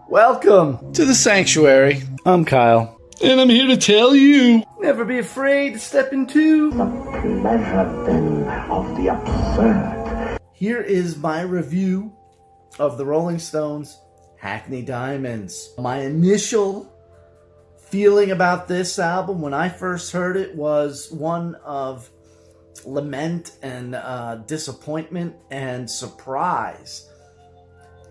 Welcome to the sanctuary. I'm Kyle. And I'm here to tell you, Never be afraid to step into The pleasure den of the absurd. Here is my review of the Rolling Stones' Hackney Diamonds. My initial feeling about this album when I first heard it was one of lament and disappointment and surprise.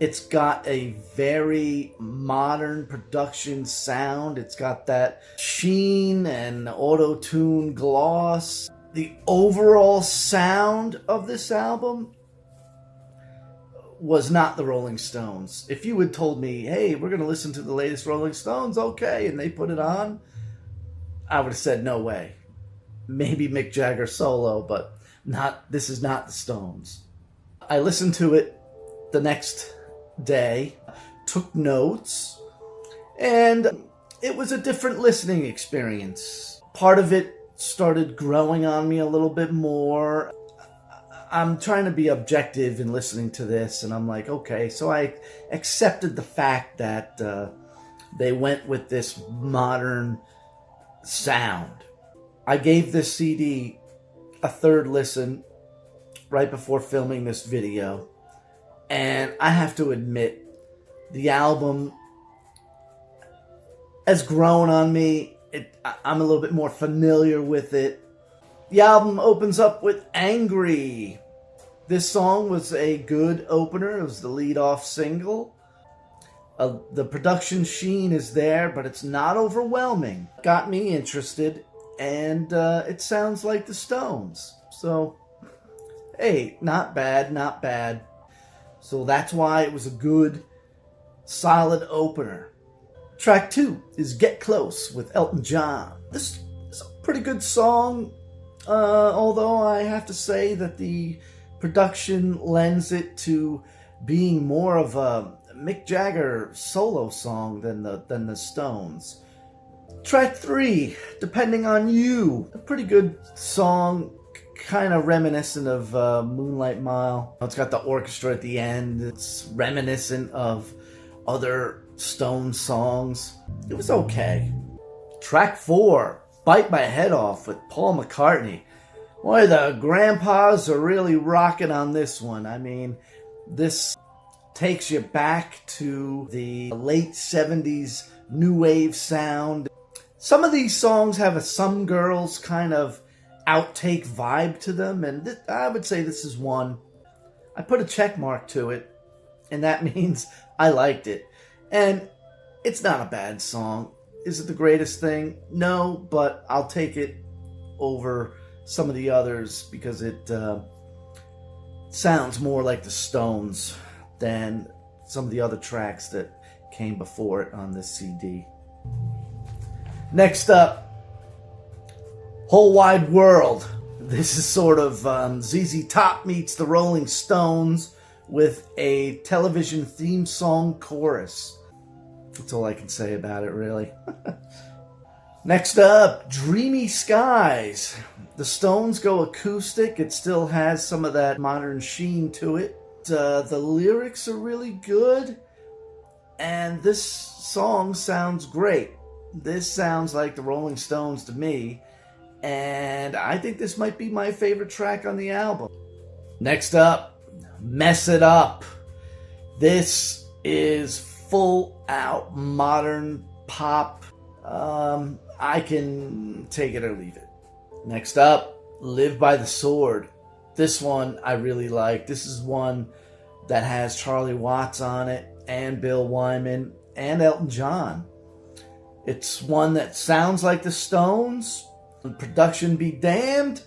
It's got a very modern production sound. It's got that sheen and auto-tune gloss. The overall sound of this album was not the Rolling Stones. If you had told me, hey, we're going to listen to the latest Rolling Stones, okay, and they put it on, I would have said, no way. Maybe Mick Jagger solo, but this is not the Stones. I listened to it the next day, took notes, and it was a different listening experience. Part of it started growing on me a little bit more. I'm trying to be objective in listening to this, and I'm like, okay, so I accepted the fact that they went with this modern sound. I gave this CD a third listen right before filming this video. And I have to admit, the album has grown on me. I'm a little bit more familiar with it. The album opens up with Angry. This song was a good opener. It was the lead-off single. The production sheen is there, but it's not overwhelming. Got me interested, and it sounds like the Stones. So, hey, not bad, not bad. So that's why it was a good, solid opener. Track 2 is Get Close with Elton John. This is a pretty good song, although I have to say that the production lends it to being more of a Mick Jagger solo song than the Stones. Track 3, Depending on You. A pretty good song. Kind of reminiscent of Moonlight Mile. It's got the orchestra at the end. It's reminiscent of other Stone songs. It was okay. Track 4, Bite My Head Off with Paul McCartney. Boy, the grandpas are really rocking on this one. I mean, this takes you back to the late 70s new wave sound. Some of these songs have a Some Girls kind of outtake vibe to them, and I would say this is one. I put a check mark to it, and that means I liked it. And it's not a bad song. Is it the greatest thing? No, but I'll take it over some of the others because it sounds more like the Stones than some of the other tracks that came before it on this CD. Next up, Whole Wide World. This is sort of ZZ Top meets the Rolling Stones with a television theme song chorus. That's all I can say about it, really. Next up, Dreamy Skies. The Stones go acoustic. It still has some of that modern sheen to it. The lyrics are really good, and this song sounds great. This sounds like the Rolling Stones to me. And I think this might be my favorite track on the album. Next up, Mess It Up. This is full out modern pop. I can take it or leave it. Next up, Live by the Sword. This one I really like. This is one that has Charlie Watts on it, and Bill Wyman, and Elton John. It's one that sounds like the Stones. Production be damned,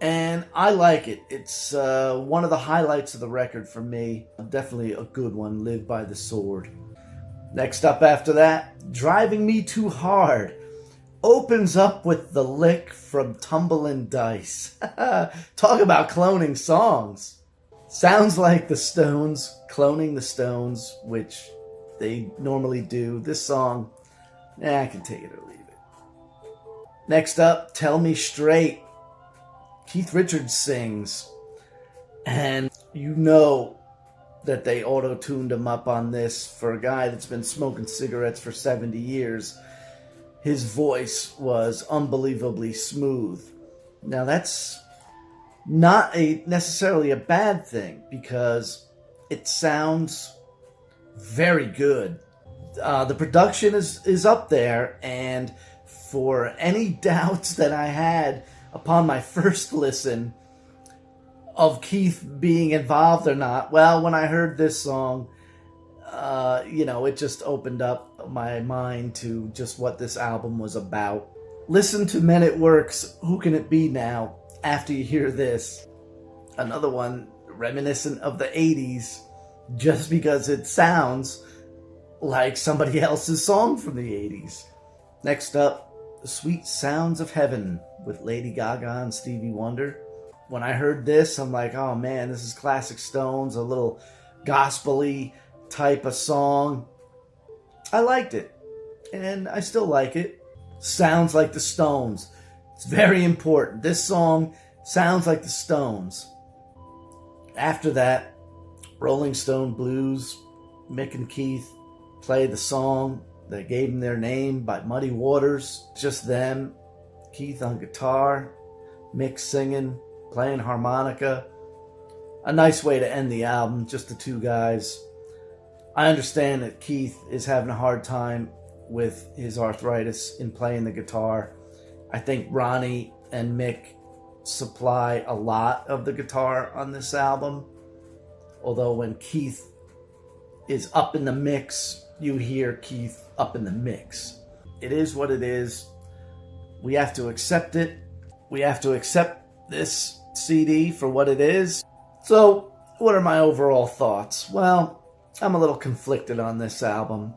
and I like it. It's one of the highlights of the record for me. Definitely a good one, Live by the Sword. Next up after that, Driving Me Too Hard. Opens up with the lick from Tumbling Dice. Talk about cloning songs. Sounds like the Stones cloning the Stones, which they normally do. This song, I can take it or leave it. Next up, Tell Me Straight. Keith Richards sings. And you know that they auto-tuned him up on this. For a guy that's been smoking cigarettes for 70 years, his voice was unbelievably smooth. Now that's not necessarily a bad thing, because it sounds very good. The production is up there, and for any doubts that I had upon my first listen of Keith being involved or not, well, when I heard this song, it just opened up my mind to just what this album was about. Listen to Men at Work's Who Can It Be Now after you hear this. Another one reminiscent of the 80s, just because it sounds like somebody else's song from the 80s. Next up, The Sweet Sounds of Heaven with Lady Gaga and Stevie Wonder. When I heard this, I'm like, oh man, this is classic Stones, a little gospel-y type of song. I liked it, and I still like it. Sounds like the Stones. It's very important. This song sounds like the Stones. After that, Rolling Stone Blues. Mick and Keith play the song that gave them their name by Muddy Waters. Just them. Keith on guitar, Mick singing, playing harmonica. A nice way to end the album, just the two guys. I understand that Keith is having a hard time with his arthritis in playing the guitar. I think Ronnie and Mick supply a lot of the guitar on this album. Although when Keith is up in the mix, you hear Keith up in the mix. It is what it is. We have to accept it. We have to accept this CD for what it is. So, what are my overall thoughts? Well, I'm a little conflicted on this album.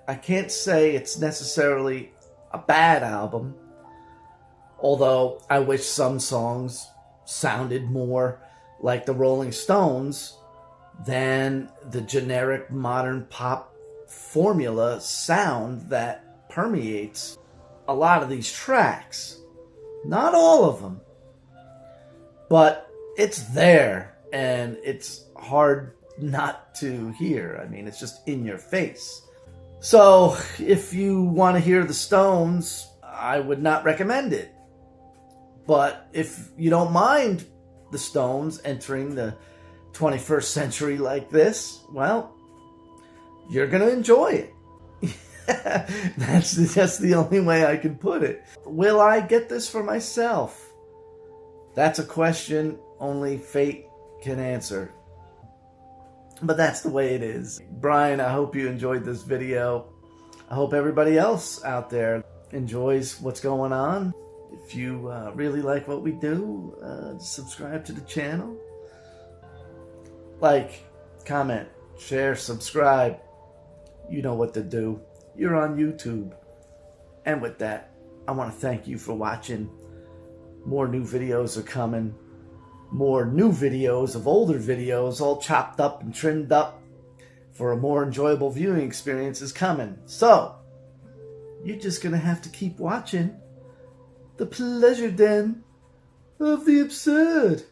I can't say it's necessarily a bad album, although I wish some songs sounded more like the Rolling Stones than the generic modern pop formula sound that permeates a lot of these tracks. Not all of them, but it's there, and it's hard not to hear. I mean, it's just in your face. So, if you want to hear the Stones, I would not recommend it. But if you don't mind the Stones entering the 21st century like this, well, you're going to enjoy it. That's the only way I can put it. Will I get this for myself? That's a question only fate can answer. But that's the way it is. Brian, I hope you enjoyed this video. I hope everybody else out there enjoys what's going on. If you really like what we do, subscribe to the channel. Like, comment, share, subscribe. You know what to do. You're on YouTube. And with that, I want to thank you for watching. More new videos are coming. More new videos of older videos, all chopped up and trimmed up for a more enjoyable viewing experience is coming. So, you're just going to have to keep watching the Pleasure Den of the Absurd.